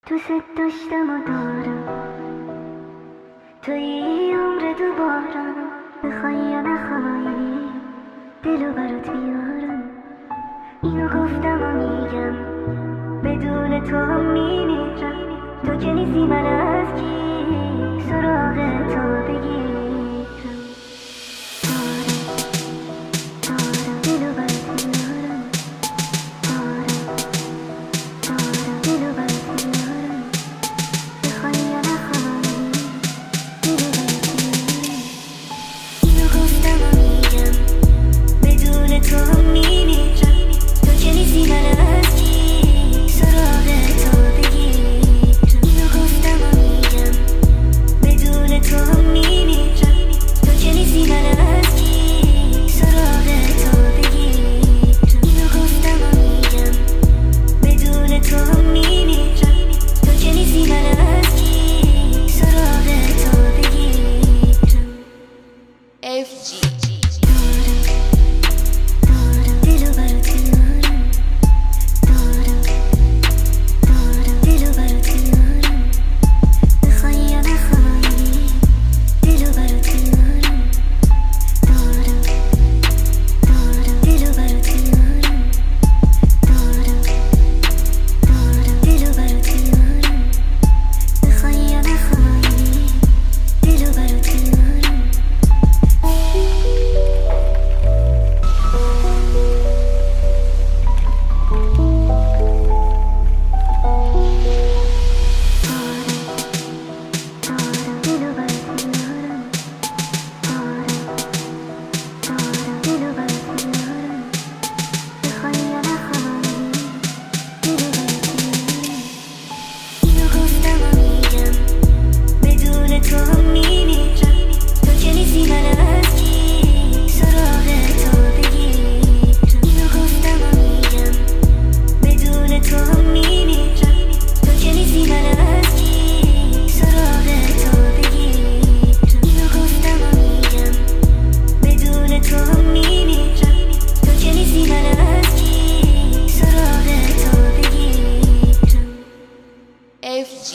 دوست داشتم و دارم توی عمر دوبارم، بخوای یا نخوای دلو برات میارم. اینو گفتم و میگم بدون تو هم میمیرم. تو که نیستی من از کی سراغ تو بگیرم. دارم دلو برات میارم. دارم دلو برات میارم. بخوای یا نخوای دلو برات میارم. اینو گفتم و میگم بدون تو هم میمیرم. تو که نیستی من از کی سراغ تو بگیرم. اینو گفتم و میگم بدون تو هم میمیرم. تو که نیستی من از کی سراغ تو بگیرم. اینو گفتم و میگم بدون تو هم میمیرم. تو که نیستی من از کی سراغ تو بگیرم. FG دارم دلو برات میارم. دارم دلو برات میارم. بخوای یا نخوای دلو برات میارم. دارم دلو برات میارم. دارم دلو برات میارم. بخوای یا نخوای دلو برات میارم. دارم دلو برات میارم. دارم دلو برات میارم. بخوای یا نخوای دلو برات میارم. اینو گفتم و میگم بدون تو هم میمیرم. تو که نیستی من از کی سراغ تو بگیرم. اینو گفتم و میگم بدون تو هم میمیرم. تو که نیستی من از کی سراغ تو بگیرم. اینو گفتم و میگم بدون تو هم میمیرم. تو که نیستی من از کی سراغ تو بگیرم. FG